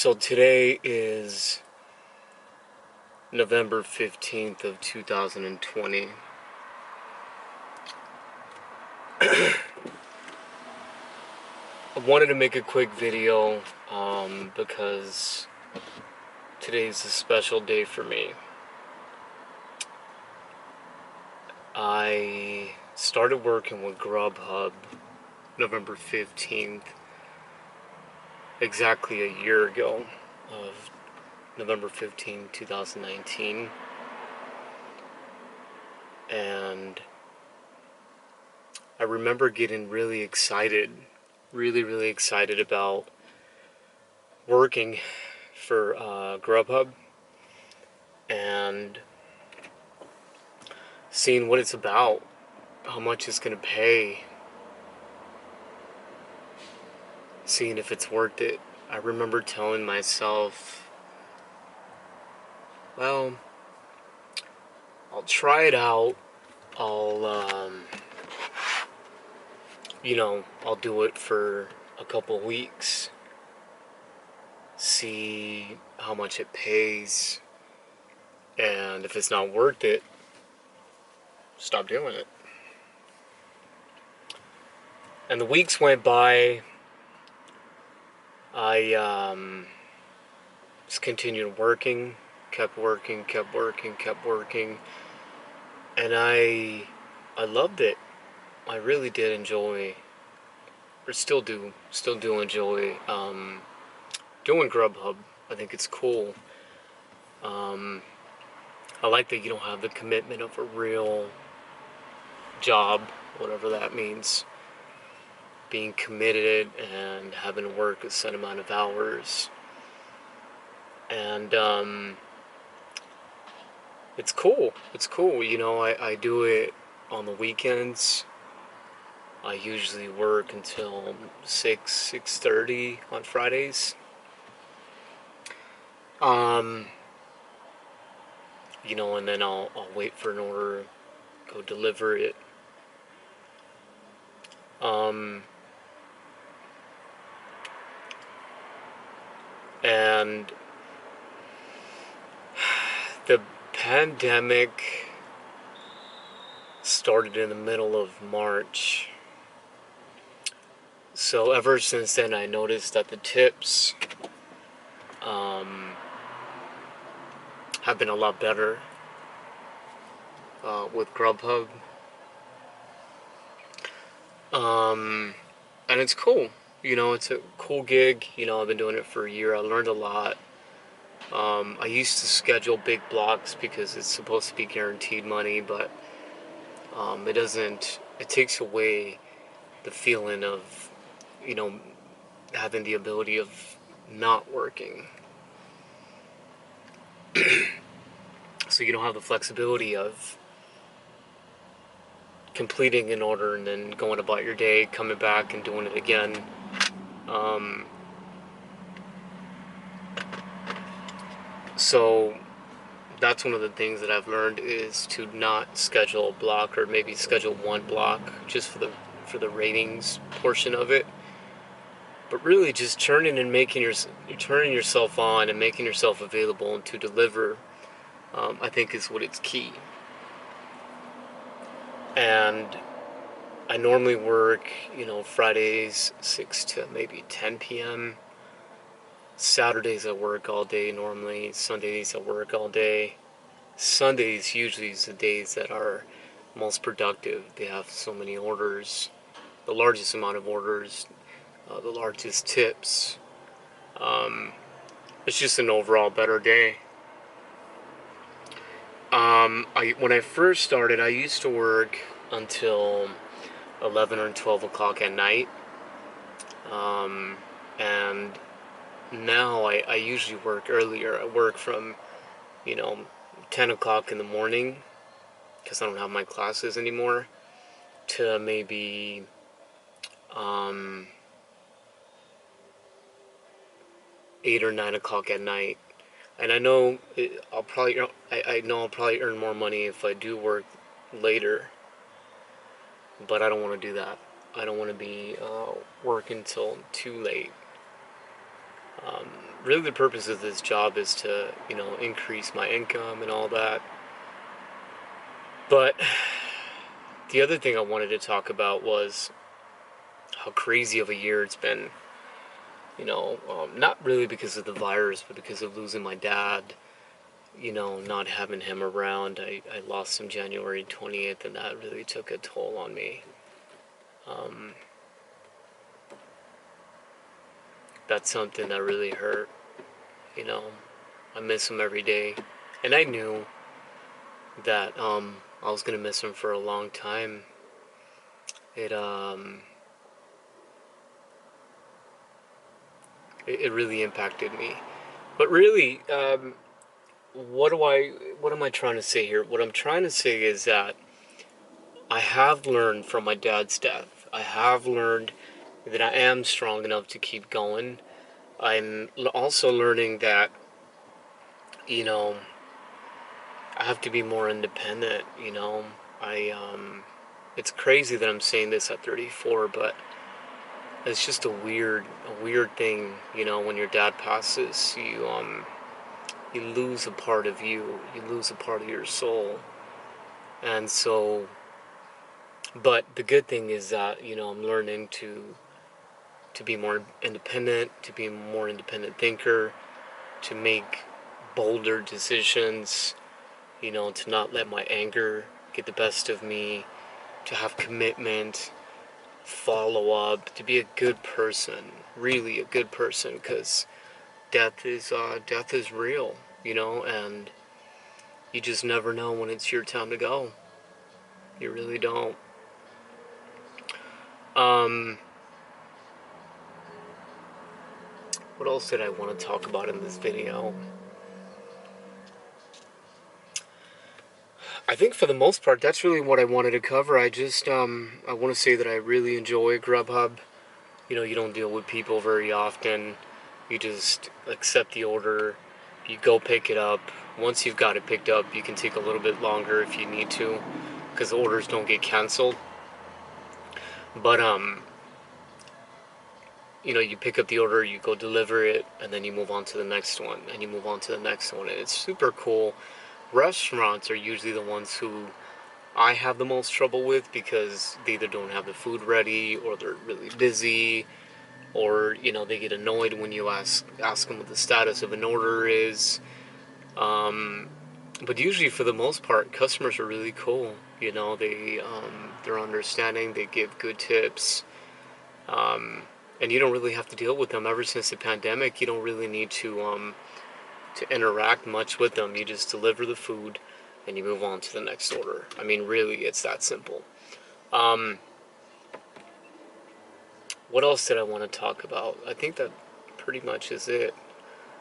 So today is November 15th of 2020. I wanted to make a quick video because today's a special day for me. I started working with Grubhub November 15th, exactly a year ago, of November 15, 2019. And I remember getting really excited, really excited about working for Grubhub and seeing what it's about, how much it's going to pay, seeing if it's worth it. I remember telling myself, well, I'll try it out. I'll do it for a couple weeks, see how much it pays, and if it's not worth it, stop doing it. And the weeks went by. I just continued working, kept working, and I loved it. I really did enjoy, or still do enjoy doing Grubhub. I think it's cool. I like that you don't have the commitment of a real job, whatever that means. Being committed and having to work a set amount of hours. And it's cool. It's cool. I do it on the weekends. I usually work until 6:30 on Fridays. And then I'll wait for an order, go deliver it. And the pandemic started in the middle of March. So ever since then, I noticed that the tips have been a lot better with Grubhub. And it's cool. It's a cool gig. I've been doing it for a year. I learned a lot. I used to schedule big blocks because it's supposed to be guaranteed money, but it doesn't. It takes away the feeling of, having the ability of not working. So you don't have the flexibility of completing an order and then going about your day, coming back and doing it again. So that's one of the things that I've learned, is to not schedule a block, or maybe schedule one block just for the ratings portion of it. But really, just turning yourself on and making yourself available and to deliver, I think is what it's key. And I normally work, Fridays 6 to maybe 10 p.m. Saturdays I work all day normally. Sundays I work all day. Sundays usually is the days that are most productive. They have so many orders, the largest amount of orders, the largest tips. It's just an overall better day. When I first started, I used to work until 11 or 12 o'clock at night. And now I usually work earlier. I work from, 10 o'clock in the morning, because I don't have my classes anymore, to maybe 8 or 9 o'clock at night. And I know I know I'll probably earn more money if I do work later, but I don't want to do that. I don't want to be working till too late. Um, really, the purpose of this job is to, increase my income and all that. But the other thing I wanted to talk about was how crazy of a year it's been. Not really because of the virus, but because of losing my dad. Not having him around. I lost him January 20th, and that really took a toll on me. Um, that's something that really hurt. You know, I miss him every day, and I knew that I was gonna miss him for a long time. It um it really impacted me. But really, what am I trying to say here? What I'm trying to say is that I have learned from my dad's death. I have learned that I am strong enough to keep going. I'm also learning that, you know, I have to be more independent. It's crazy that I'm saying this at 34, but it's just a weird thing, when your dad passes, you lose a part of you. You lose a part of your soul. And so, but the good thing is that, I'm learning to be more independent, to be a more independent thinker, to make bolder decisions, to not let my anger get the best of me, to have commitment, follow up, to be a good person, really a good person, because death is real, and you just never know when it's your time to go. You really don't. Um, what else did I want to talk about in this video? I think for the most part, that's really what I wanted to cover. I want to say that I really enjoy Grubhub. You don't deal with people very often. You just accept the order. You go pick it up. Once you've got it picked up, you can take a little bit longer if you need to, because the orders don't get canceled. But you pick up the order, you go deliver it, and then you move on to the next one, and you move on to the next one. And it's super cool. Restaurants are usually the ones who I have the most trouble with because they either don't have the food ready, or they're really busy, or they get annoyed when you ask them what the status of an order is. But usually, for the most part, customers are really cool. They're understanding. They give good tips. And you don't really have to deal with them. Ever since the pandemic, you don't really need to interact much with them. You just deliver the food, and you move on to the next order. I mean, really, it's that simple. Um, what else did I want to talk about? I think that pretty much is it.